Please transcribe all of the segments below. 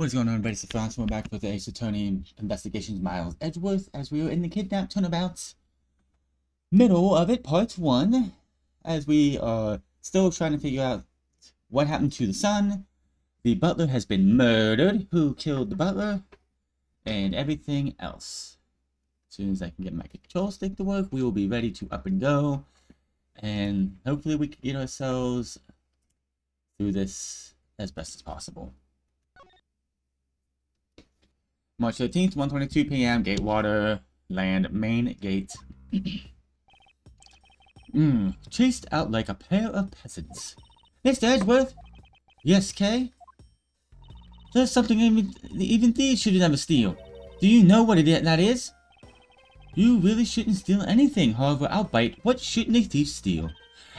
What is going on, everybody? It's Frontz. We're back with the Ace Attorney Investigations Miles Edgeworth as we are in the Kidnap Turnabout. Middle of it, part 1. As we are still trying to figure out what happened to the son. The butler has been murdered. Who killed the butler? And everything else. As soon as I can get my control stick to work, we will be ready to up and go. And hopefully we can get ourselves through this as best as possible. March 13th, 1:22 p.m. Gatewater, land, main gate. Chased out like a pair of peasants. Mr. Edgeworth? Yes, Kay? There's something even thieves should never steal. Do you know what that is? You really shouldn't steal anything, however, albeit, what shouldn't a thief steal?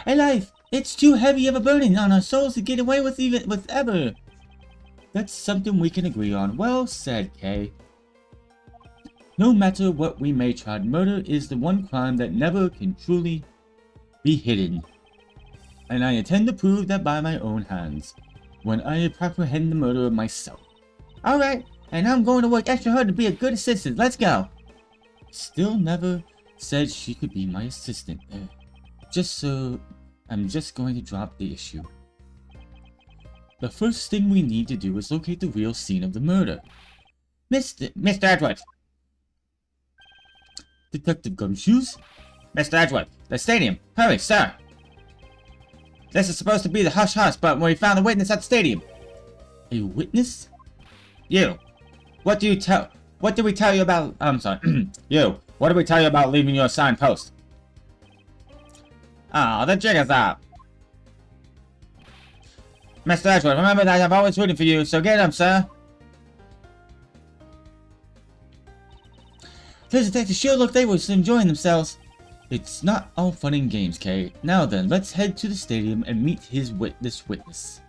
A life! It's too heavy of a burden on our souls to get away with ever. That's something we can agree on. Well said, Kay. No matter what we may try, murder is the one crime that never can truly be hidden. And I intend to prove that by my own hands, when I apprehend the murderer myself. Alright, and I'm going to work extra hard to be a good assistant. Let's go. Still never said she could be my assistant. I'm just going to drop the issue. The first thing we need to do is locate the real scene of the murder. Mr. Edgeworth! Detective Gumshoes? Mr. Edgeworth, the stadium! Hurry, sir! This is supposed to be the hush-hush, but we found a witness at the stadium. A witness? You! What did we tell you about... I'm sorry. You! What did we tell you about leaving your signpost? Ah, the jig is up! Mr. Edgeworth, remember that I'm always rooting for you, so get him, sir. Those detectives sure look they were enjoying themselves. It's not all fun and games, Kay. Now then, let's head to the stadium and meet this witness.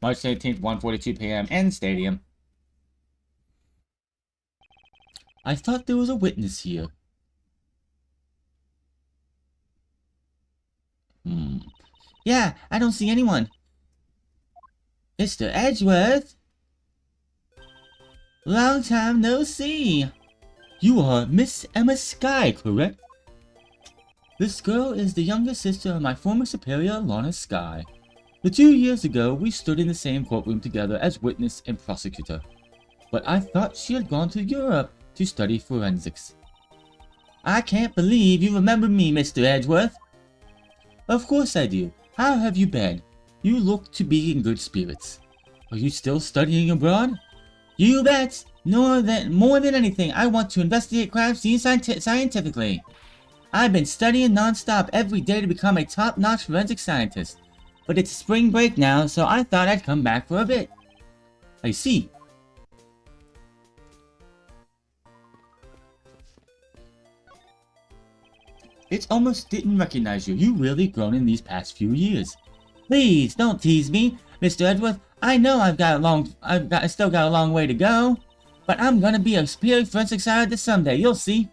March 18th, 1:42 p.m. in stadium. I thought there was a witness here. Yeah, I don't see anyone. Mr. Edgeworth? Long time no see. You are Miss Emma Skye, correct? This girl is the younger sister of my former superior, Lorna Skye. 2 years ago, we stood in the same courtroom together as witness and prosecutor. But I thought she had gone to Europe to study forensics. I can't believe you remember me, Mr. Edgeworth. Of course I do. How have you been? You look to be in good spirits. Are you still studying abroad? You bet! More than anything, I want to investigate crimes scientifically. I've been studying non-stop every day to become a top-notch forensic scientist. But it's spring break now, so I thought I'd come back for a bit. I see. It almost didn't recognize you. You've really grown in these past few years. Please, don't tease me, Mr. Edgeworth. I know I still got a long way to go. But I'm gonna be a superior forensic scientist someday, you'll see.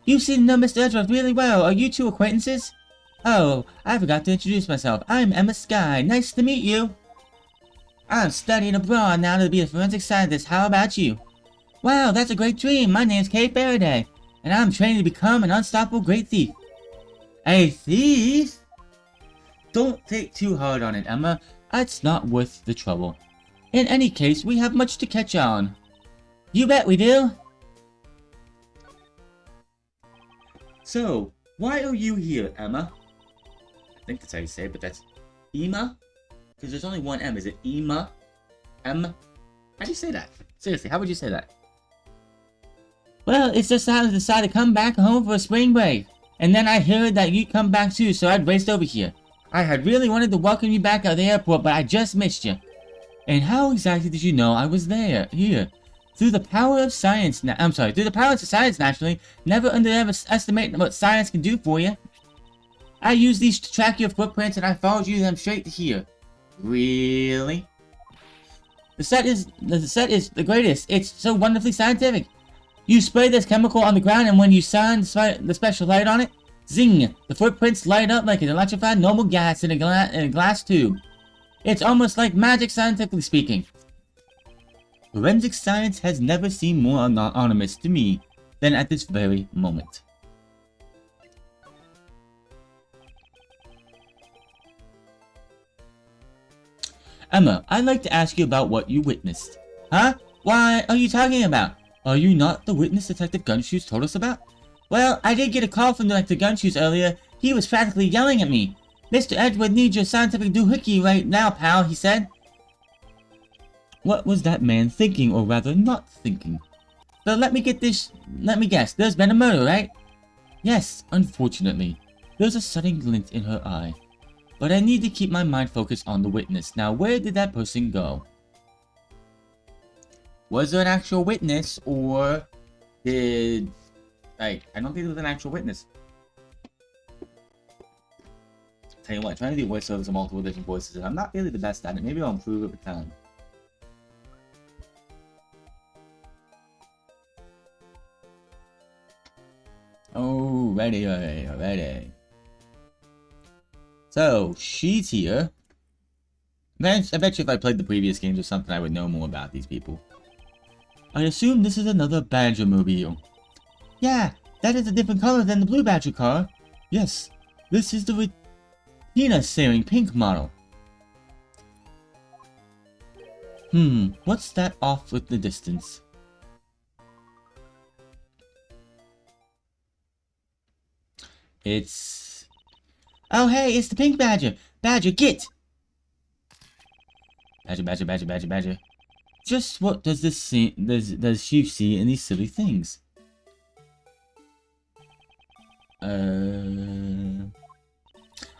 You seem to know Mr. Edgeworth really well. Are you two acquaintances? Oh, I forgot to introduce myself. I'm Emma Skye. Nice to meet you. I'm studying abroad now to be a forensic scientist. How about you? Wow, that's a great dream. My name's Kay Faraday. And I'm training to become an unstoppable great thief. A thief? Don't take too hard on it, Emma. It's not worth the trouble. In any case, we have much to catch on. You bet we do. So, why are you here, Emma? I think that's how you say it, but that's Emma? Because there's only one M. Is it Emma? How do you say that? Seriously, how would you say that? Well, it's just that I decided to come back home for a spring break. And then I heard that you'd come back too, so I'd raced over here. I had really wanted to welcome you back at the airport, but I just missed you. And how exactly did you know I was here? Through the power of science, through the power of science, naturally. Never underestimate what science can do for you. I used these to track your footprints and I followed them straight to here. Really? The set is the greatest. It's so wonderfully scientific. You spray this chemical on the ground and when you shine the special light on it, Zing! The footprints light up like an electrified normal gas in a glass tube. It's almost like magic, scientifically speaking. Forensic science has never seemed more anonymous to me than at this very moment. Emma, I'd like to ask you about what you witnessed. Huh? Why are you talking about? Are you not the witness Detective Gunshoes told us about? Well, I did get a call from Detective Gunshoes earlier. He was practically yelling at me. Mr. Edgeworth needs your scientific doohickey right now, pal, he said. What was that man thinking, or rather not thinking? So let me guess, there's been a murder, right? Yes, unfortunately. There's a sudden glint in her eye. But I need to keep my mind focused on the witness. Now, where did that person go? Was there an actual witness, or did... I don't think there was an actual witness. Tell you what, trying to do voiceovers of multiple different voices, and I'm not really the best at it. Maybe I'll improve over time. Alrighty. So, she's here. I bet you if I played the previous games or something, I would know more about these people. I assume this is another Badger mobile. Yeah, that is a different color than the blue Badger car. Yes, this is the retina-searing pink model. What's that off with the distance? It's... Oh hey, it's the pink Badger! Badger, get! Badger. Just what does does she see in these silly things?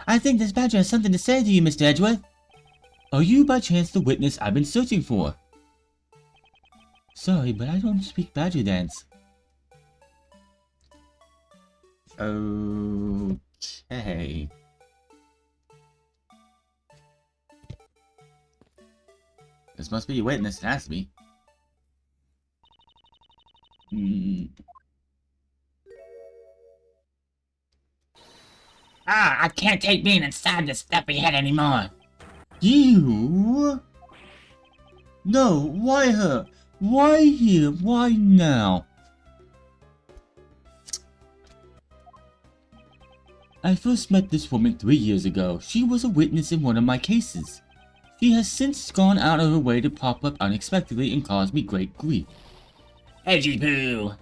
I think this Badger has something to say to you, Mr. Edgeworth. Are you by chance the witness I've been searching for? Sorry, but I don't speak Badger dance. Okay. This must be a witness, it has to be. I can't take being inside this stuffy head anymore. You? No, why her? Why here? Why now? I first met this woman 3 years ago. She was a witness in one of my cases. She has since gone out of her way to pop up unexpectedly and cause me great grief. Edgy Poo,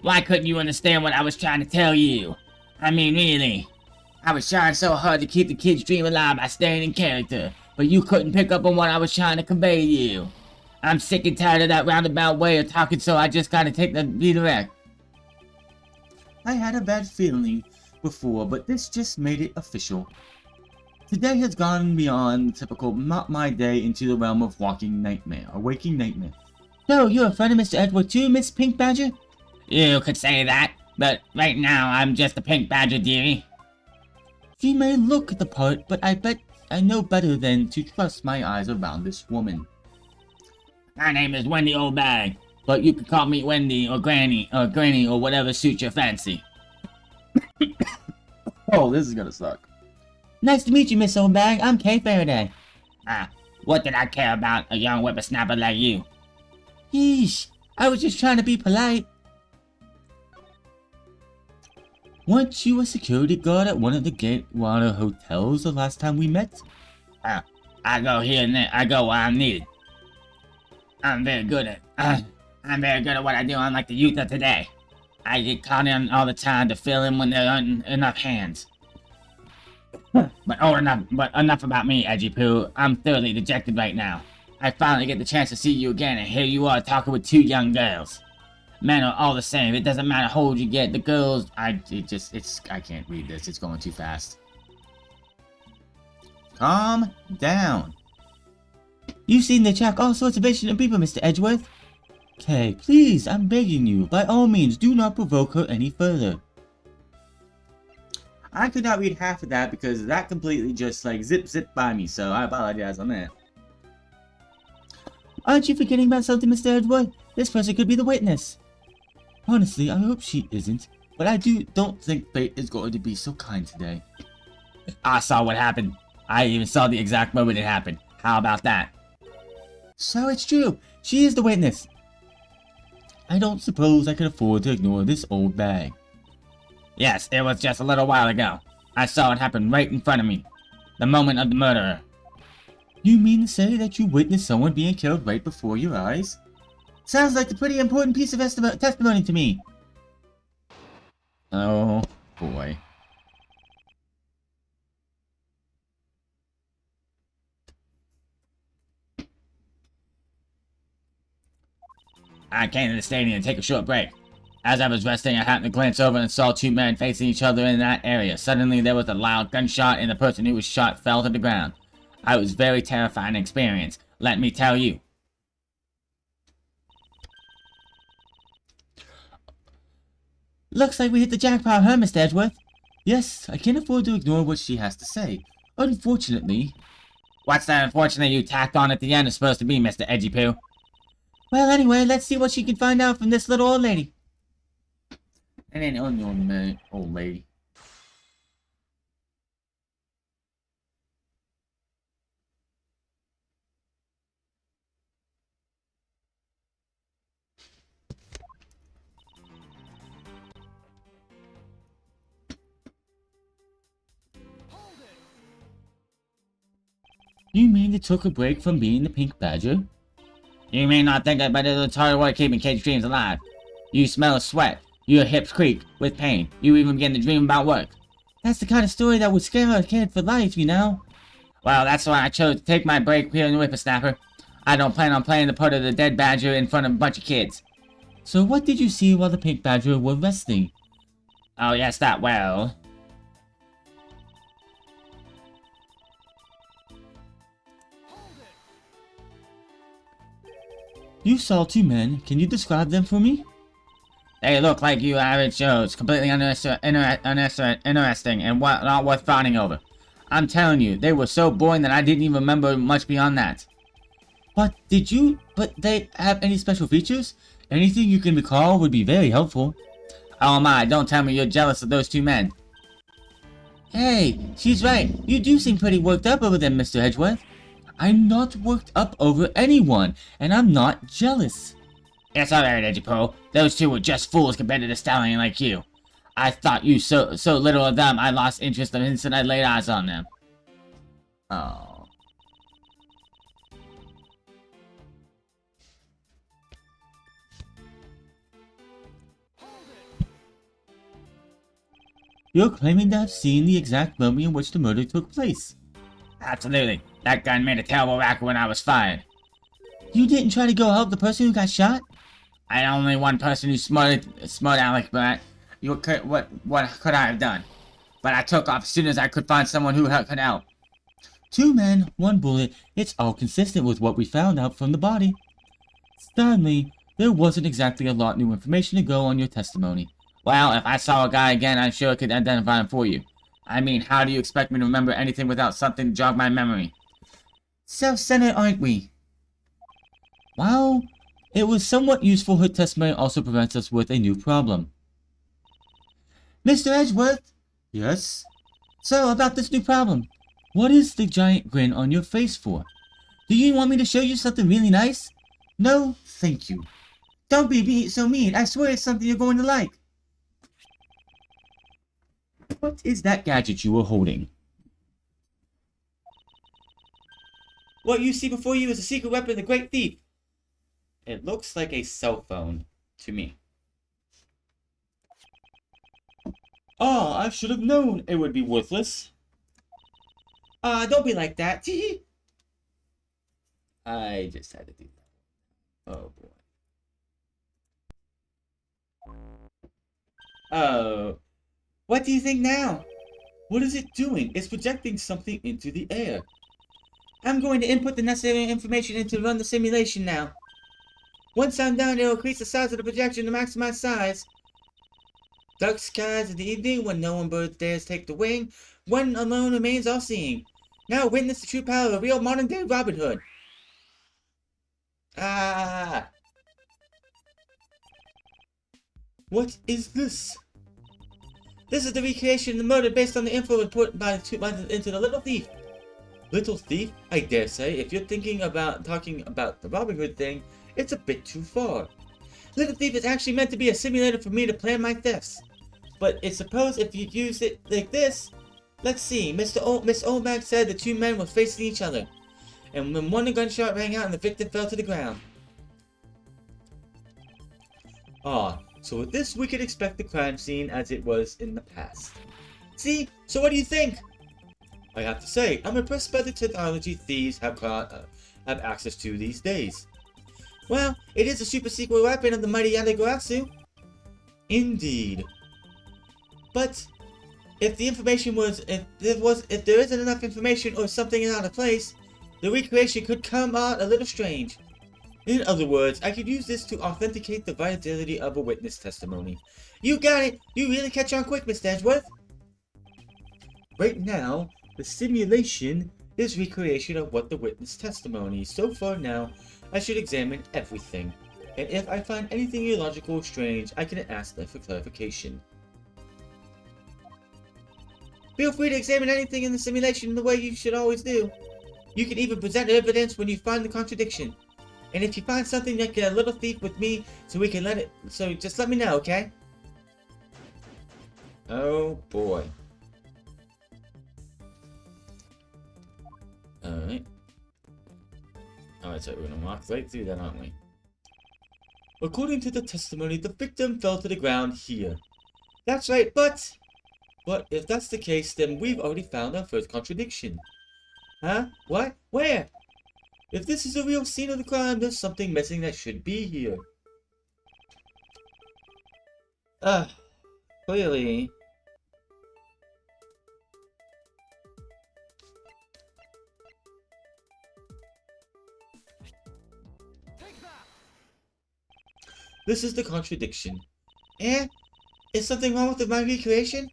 why couldn't you understand what I was trying to tell you? I mean, really. I was trying so hard to keep the kid's dream alive by staying in character, but you couldn't pick up on what I was trying to convey to you. I'm sick and tired of that roundabout way of talking, so I just gotta take the redirect. I had a bad feeling before, but this just made it official. Today has gone beyond typical not my day into the realm of waking nightmare. So, you're a friend of Mr. Edgeworth too, Miss Pink Badger? You could say that, but right now I'm just a Pink Badger, dearie. She may look the part, but I bet I know better than to trust my eyes around this woman. My name is Wendy Oldbag, but you can call me Wendy or Granny or whatever suits your fancy. Oh, this is gonna suck. Nice to meet you, Miss Oldbag. I'm Kay Faraday. What did I care about a young whippersnapper like you? Yeesh, I was just trying to be polite. Weren't you a security guard at one of the Gatewater hotels the last time we met? I go here and there. I go where I'm needed. I'm very good at what I do, unlike the youth of today. I get called in all the time to fill in when there aren't enough hands. But enough about me, Edgy Poo. I'm thoroughly dejected right now. I finally get the chance to see you again, and here you are talking with two young girls. Men are all the same. It doesn't matter how old you get. The girls, I can't read this. It's going too fast. Calm down. You seem to attract all sorts of interesting people, Mr. Edgeworth. Kay, please, I'm begging you. By all means, do not provoke her any further. I could not read half of that because that completely just like zip by me, so I apologize on that. Aren't you forgetting about something, Mr. Edgeworth? This person could be the witness. Honestly, I hope she isn't. but I don't think fate is going to be so kind today. I saw what happened. I even saw the exact moment it happened. How about that? So it's true. She is the witness. I don't suppose I can afford to ignore this old bag. Yes, it was just a little while ago. I saw it happen right in front of me. The moment of the murder. You mean to say that you witnessed someone being killed right before your eyes? Sounds like a pretty important piece of testimony to me. Oh, boy. I came to the stadium to take a short break. As I was resting, I happened to glance over and saw two men facing each other in that area. Suddenly, there was a loud gunshot, and the person who was shot fell to the ground. I was very terrifying experience, let me tell you. Looks like we hit the jackpot, huh, Mr. Edgeworth? Yes, I can't afford to ignore what she has to say. Unfortunately... What's that unfortunate you tacked on at the end is supposed to be, Mr. Edgy Poo? Well, anyway, let's see what she can find out from this little old lady. And then old lady. You mean you took a break from being the Pink Badger? You may not think but it's hard work keeping kids' dreams alive. You smell sweat. Your hips creak with pain. You even begin to dream about work. That's the kind of story that would scare a kid for life, you know? Well, that's why I chose to take my break here in the Whippersnapper. I don't plan on playing the part of the dead badger in front of a bunch of kids. So what did you see while the Pink Badger were resting? Oh yes, that well. You saw two men. Can you describe them for me? They look like you average Joes, completely interesting and not worth fawning over. I'm telling you, they were so boring that I didn't even remember much beyond that. But they have any special features? Anything you can recall would be very helpful. Oh my, don't tell me you're jealous of those two men. Hey, she's right. You do seem pretty worked up over them, Mr. Edgeworth. I'm not worked up over anyone, and I'm not jealous. It's alright, Edgepo. Those two were just fools compared to the stallion like you. I thought you so little of them, I lost interest the instant I laid eyes on them. Oh. You're claiming to have seen the exact moment in which the murder took place. Absolutely. That gun made a terrible racket when I was fired. You didn't try to go help the person who got shot? I had only one person who smart Alec, but what could I have done? But I took off as soon as I could find someone who could help. Two men, one bullet. It's all consistent with what we found out from the body. Sadly, there wasn't exactly a lot new information to go on your testimony. Well, if I saw a guy again, I'm sure I could identify him for you. I mean, how do you expect me to remember anything without something to jog my memory? Self-centered, aren't we? Well, it was somewhat useful. Her testimony also presents us with a new problem. Mr. Edgeworth? Yes? So, about this new problem. What is the giant grin on your face for? Do you want me to show you something really nice? No, thank you. Don't be so mean. I swear it's something you're going to like. What is that gadget you were holding? What you see before you is a secret weapon of the Great Thief. It looks like a cell phone to me. Oh, I should have known it would be worthless. Don't be like that. I just had to do that. Oh, boy. Oh. What do you think now? What is it doing? It's projecting something into the air. I'm going to input the necessary information in to run the simulation now. Once I'm done, it will increase the size of the projection to maximize size. Dark skies in the evening, when no one bird dares take the wing, one alone remains all-seeing. Now witness the true power of a real modern-day Robin Hood. Ah! What is this? This is the recreation of the murder based on the info reported into the Little Thief. Little Thief? I dare say, if you're talking about the Robin Hood thing, it's a bit too far. Little Thief is actually meant to be a simulator for me to plan my thefts. But I suppose if you use it like this, let's see, Miss Oldback said the two men were facing each other. And when one gunshot rang out and the victim fell to the ground. Ah, so with this we could expect the crime scene as it was in the past. See? So what do you think? I have to say, I'm impressed by the technology thieves have access to these days. Well, it is a super secret weapon of the mighty Yadagarasu. Indeed. But if the information if there isn't enough information or something is out of place, the recreation could come out a little strange. In other words, I could use this to authenticate the viability of a witness testimony. You got it! You really catch on quick, Mr. Edgeworth! Right now, the simulation is recreation of what the witness testimony. So far now, I should examine everything. And if I find anything illogical or strange, I can ask them for clarification. Feel free to examine anything in the simulation the way you should always do. You can even present evidence when you find the contradiction. And if you find something like a Little Thief with me, so just let me know, okay? Oh boy. Alright. Alright, so we're gonna walk right through that, aren't we? According to the testimony, the victim fell to the ground here. That's right, but if that's the case, then we've already found our first contradiction. Huh? What? Where? If this is a real scene of the crime, there's something missing that should be here. Clearly. This is the contradiction. Eh? Is something wrong with my recreation?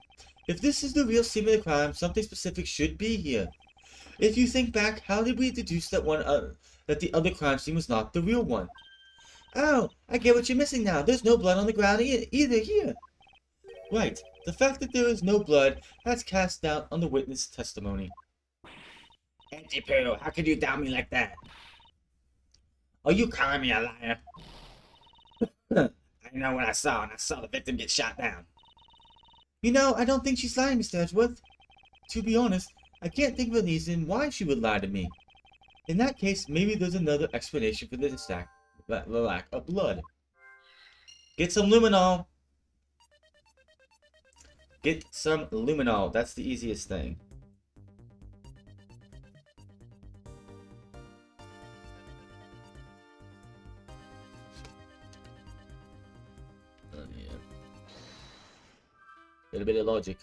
If this is the real scene of the crime, something specific should be here. If you think back, how did we deduce that that the other crime scene was not the real one? Oh, I get what you're missing now. There's no blood on the ground either here. Right. The fact that there is no blood has cast doubt on the witness testimony. Anti-Poo, how could you doubt me like that? Are you calling me a liar? I know what I saw, and I saw the victim get shot down. You know, I don't think she's lying, Mr. Edgeworth. To be honest, I can't think of a reason why she would lie to me. In that case, maybe there's another explanation for the lack of blood. Get some luminol. Get some luminol. That's the easiest thing. Oh, yeah. Little bit of logic.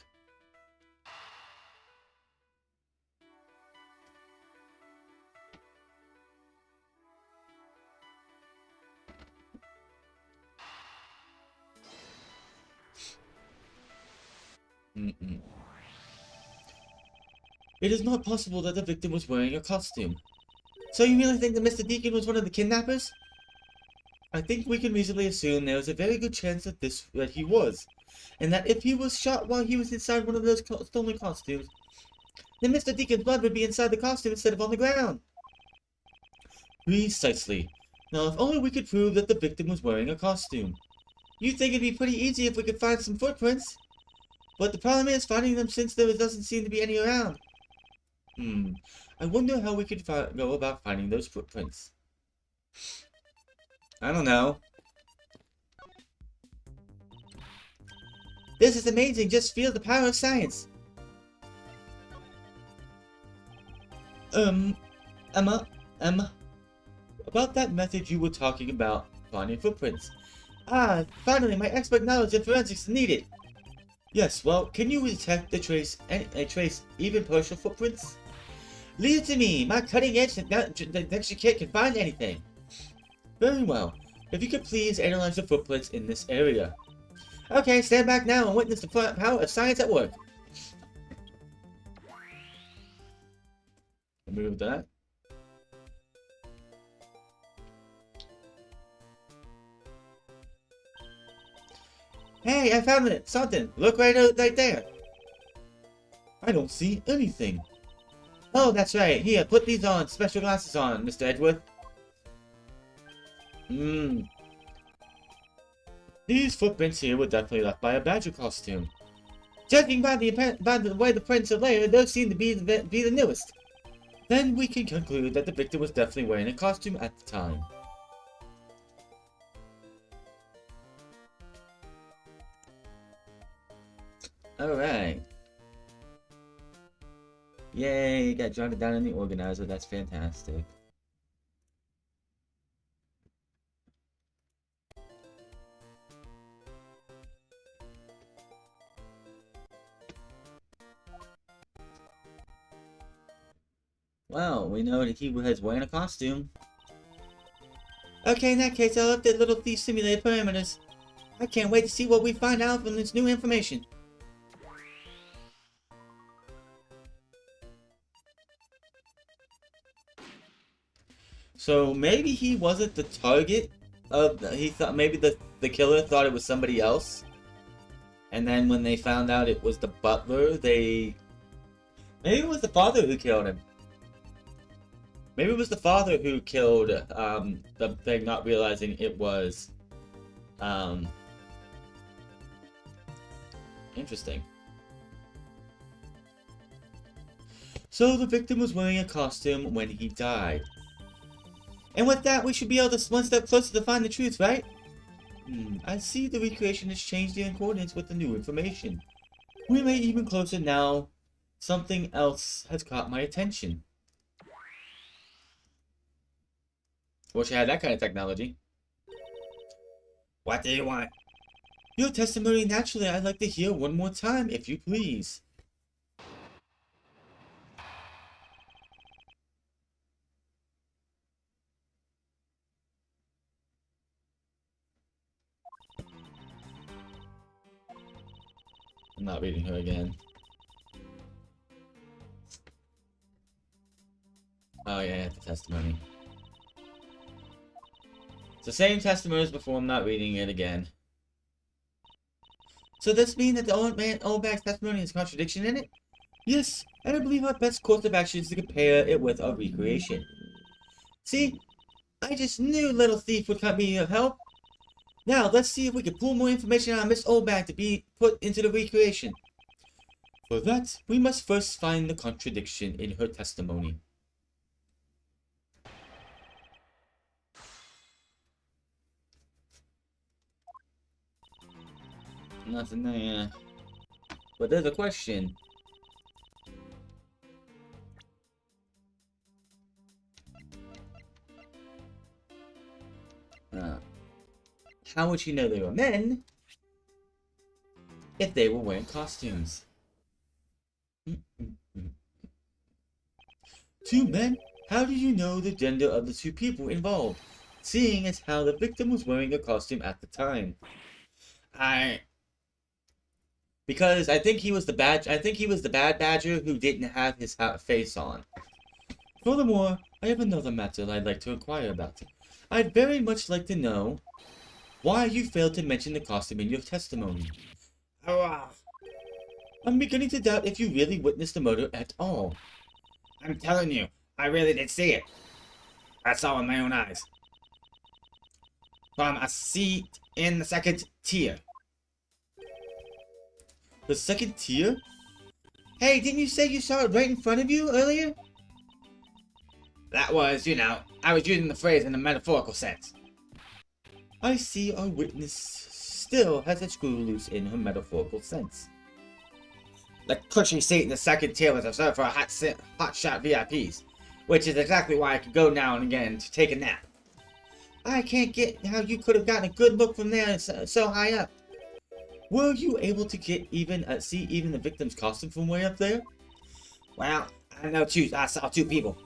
It is not possible that the victim was wearing a costume. So you really think that Mr. Deacon was one of the kidnappers? I think we can reasonably assume there is a very good chance that he was, and that if he was shot while he was inside one of those stolen costumes, then Mr. Deacon's blood would be inside the costume instead of on the ground. Precisely. Now, if only we could prove that the victim was wearing a costume. You'd think it'd be pretty easy if we could find some footprints. But the problem is finding them since there doesn't seem to be any around. I wonder how we could go about finding those footprints. I don't know. This is amazing. Just feel the power of science. Emma, about that method you were talking about, finding footprints. Ah, finally, my expert knowledge of forensics is needed. Yes, well, can you detect trace even partial footprints? Leave it to me. My cutting-edge detection kit can find anything. Very well. If you could please analyze the footprints in this area. Okay, stand back now and witness the power of science at work. Remove that. Hey, I found it! Something! Look right there! I don't see anything. Oh, that's right. Here, put these on. Special glasses on, Mr. Edgeworth. These footprints here were definitely left by a badger costume. Judging by the way the prints are layered, those seem to be the newest. Then we can conclude that the victim was definitely wearing a costume at the time. Alright. Yay, got jotted down in the organizer, that's fantastic. Well, we know that he was wearing a costume. Okay, in that case, I'll update Little Thief Simulator parameters. I can't wait to see what we find out from this new information. So maybe he wasn't the target of he thought maybe the killer thought it was somebody else. And then when they found out it was the butler, maybe it was the father who killed him. Maybe it was the father who killed the thing, not realizing it was interesting. So the victim was wearing a costume when he died. And with that, we should be able to one step closer to find the truth, right? I see the recreation has changed the coordinates with the new information. We may even closer now. Something else has caught my attention. Wish I had that kind of technology. What do you want? Your testimony, naturally, I'd like to hear one more time, if you please. I'm not reading her again. Oh yeah, the testimony. It's the same testimony as before, I'm not reading it again. So does this mean that the old bag's testimony has a contradiction in it? Yes, and I believe our best course of action is to compare it with our recreation. See? I just knew Little Thief would come me of help. Now, let's see if we can pull more information out of Miss Oldbag to be put into the recreation. For that, we must first find the contradiction in her testimony. Nothing there. But there's a question. How would she know they were men if they were wearing costumes? Two men? How do you know the gender of the two people involved, seeing as how the victim was wearing a costume at the time? Because I think he was the bad badger who didn't have his face on. Furthermore, I have another matter I'd like to inquire about. I'd very much like to know why you failed to mention the costume in your testimony. I'm beginning to doubt if you really witnessed the murder at all. I'm telling you, I really did see it. I saw with my own eyes. From a seat in the second tier. The second tier? Hey, didn't you say you saw it right in front of you earlier? That was, I was using the phrase in a metaphorical sense. I see our witness still has a screw loose in her metaphorical sense. The cushy seat in the second tier was reserved for hot shot VIPs, which is exactly why I could go now and again to take a nap. I can't get how you could have gotten a good look from there so high up. Were you able to get see even the victim's costume from way up there? Well, I saw two people,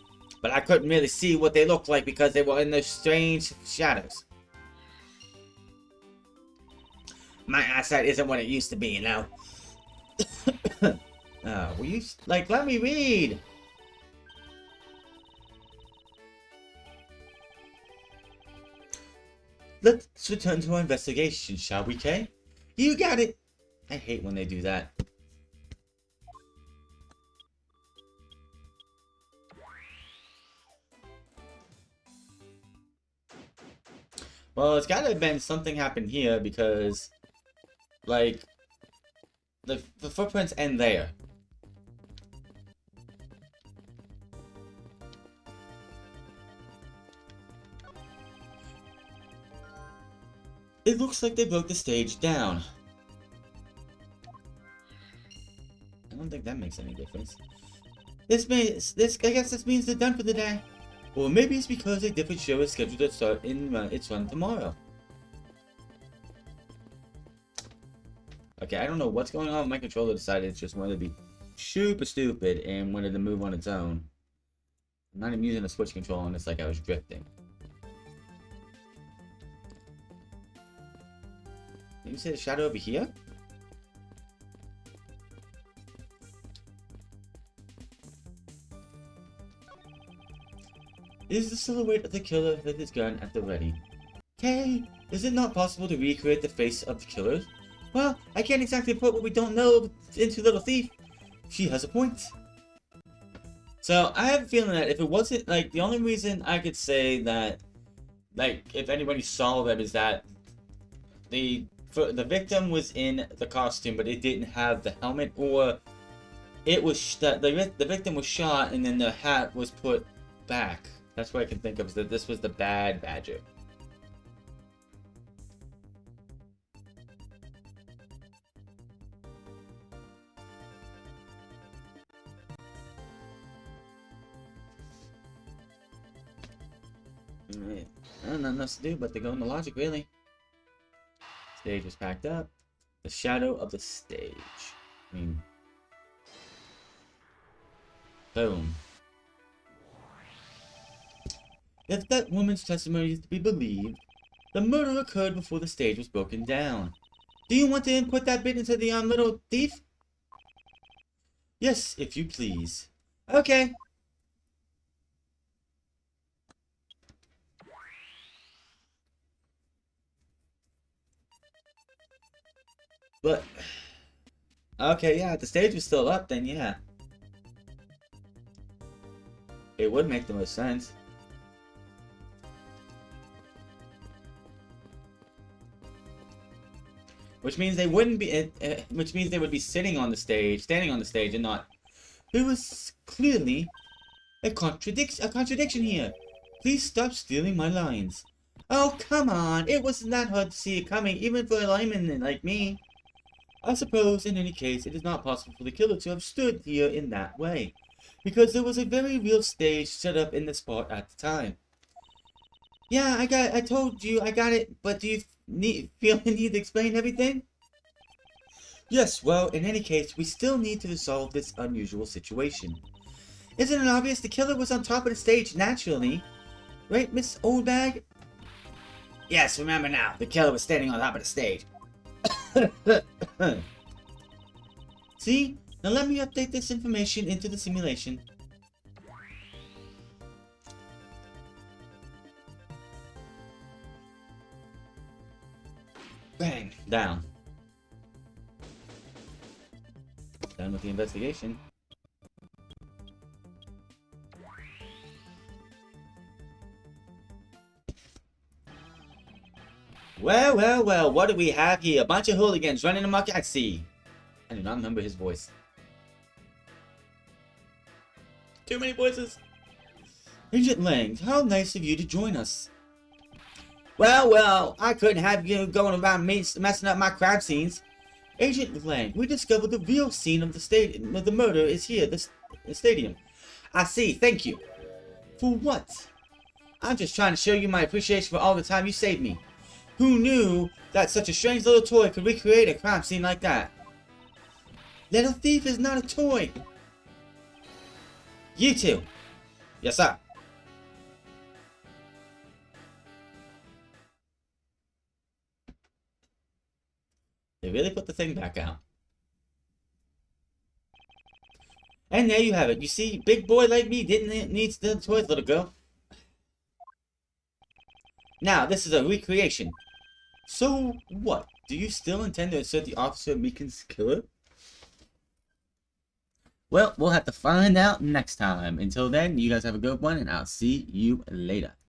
but I couldn't really see what they looked like because they were in those strange shadows. My eyesight isn't what it used to be, Will you, let me read! Let's return to our investigation, shall we, Kay? You got it! I hate when they do that. Well, it's gotta have been something happened here because, like, the footprints end there. It looks like they broke the stage down. I don't think that makes any difference. I guess this means they're done for the day. Or maybe it's because a different show is scheduled to start in its run tomorrow. Okay, I don't know what's going on. My controller decided it just wanted to be super stupid and wanted to move on its own. I'm not even using a Switch controller and it's like I was drifting. Did you see the shadow over here? It is the silhouette of the killer with his gun at the ready. Kay, is it not possible to recreate the face of the killer? Well, I can't exactly put what we don't know into Little Thief. She has a point. So, I have a feeling that if it wasn't, like, the only reason I could say that, like, if anybody saw them is that the victim was in the costume, but it didn't have the helmet, or it was the victim was shot and then the hat was put back. That's what I can think of, is that this was the bad badger. Alright, nothing else to do but to go into logic, really. Stage was packed up. The shadow of the stage. I mean... Boom. If that woman's testimony is to be believed, the murder occurred before the stage was broken down. Do you want to input that bit into the Little Thief? Yes, if you please. Okay. But... Okay, yeah, if the stage was still up, then yeah. It would make the most sense. Which means they wouldn't be, which means they would be sitting on the stage, standing on the stage, and not. There was clearly a contradiction here. Please stop stealing my lines. Oh, come on! It wasn't that hard to see it coming, even for a layman like me. I suppose, in any case, it is not possible for the killer to have stood here in that way, because there was a very real stage set up in the spot at the time. Yeah, I told you, I got it, but do you feel the need to explain everything? Yes, well, in any case, we still need to resolve this unusual situation. Isn't it obvious the killer was on top of the stage naturally? Right, Miss Oldbag? Yes, remember now, the killer was standing on top of the stage. See? Now let me update this information into the simulation. Bang! Down. Done with the investigation. Well, well, well, what do we have here? A bunch of hooligans running amok at sea. I do not remember his voice. Too many voices. Agent Lang, how nice of you to join us. Well, well, I couldn't have you going around messing up my crime scenes. Agent Lang, we discovered the real scene of the murder is here, the stadium. I see, thank you. For what? I'm just trying to show you my appreciation for all the time you saved me. Who knew that such a strange little toy could recreate a crime scene like that? Little Thief is not a toy. You two. Yes, sir. They really put the thing back out. And there you have it. You see, big boy like me didn't need the toys, little girl. Now, this is a recreation. So, what? Do you still intend to assert the Officer Meekin's killer? Well, we'll have to find out next time. Until then, you guys have a good one, and I'll see you later.